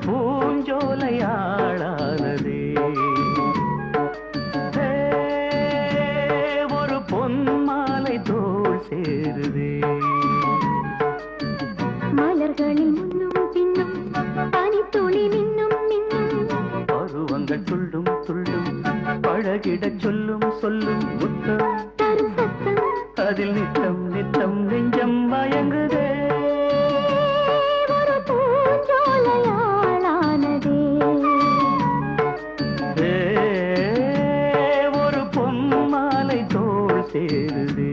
பூஞ்சோலையாளானதே ஒரு பொன் மாலை தோள் சேருதே மலர்களில் முன்னும் பின்னும் பனித்துளி நின்னும் நின்னும் பருவங்கள் துள்ளும் துள்ளும் பழகிடச் சொல்லும் சொல்லும் முத்தம் தரும் சத்தம் அதில் நித்தம் நித்தம் நெஞ்சம் மயங்குதே ஒரு பூஞ்சோலையாளானதே ஒரு பொன் மாலை தோள் சேருதே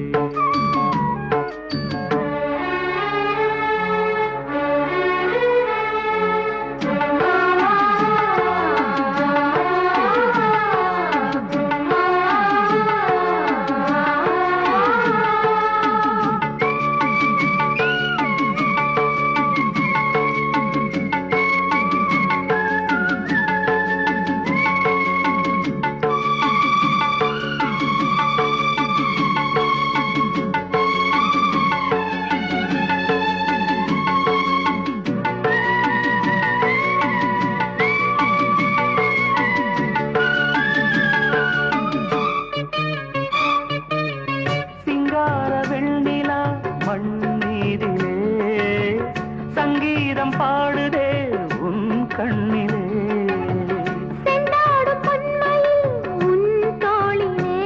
சங்கீதம் பாடுதே உன் கண்ணிலே செண்டாடும் பொன்மையில் உன் தோளிலே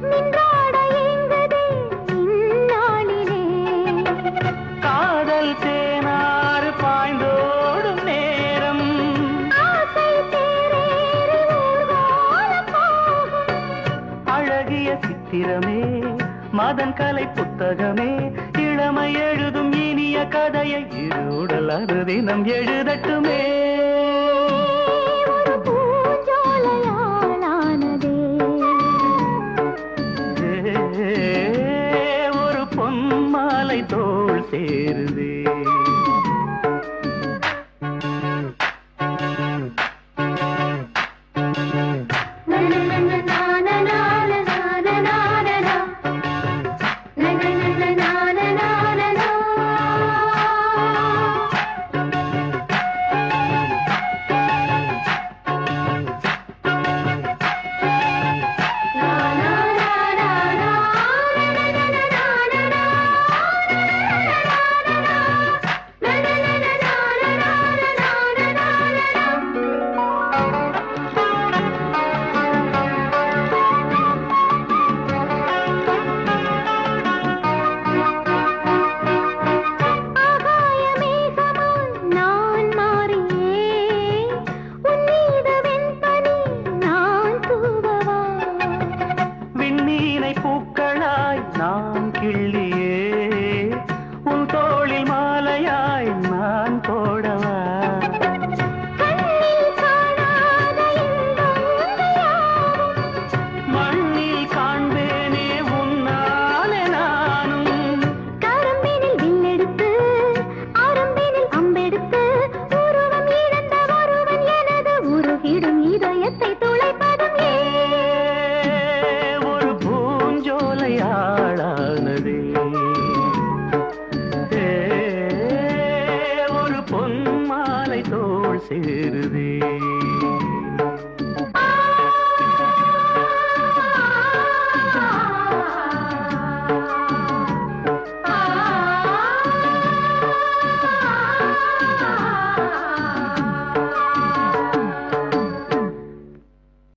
நின்றாட ஏங்குதே இந்நாளிலே காதல் தேனாறு பாய்ந்தோடும் நேரம் ஆசை தேரேறி ஊர்வலம் போகும் அழகிய சித்திரமே மதன் கலை புத்தகமே இளமை எழுதும் இனிய கதையை இருடல் அது தினம் எழுதட்டுமே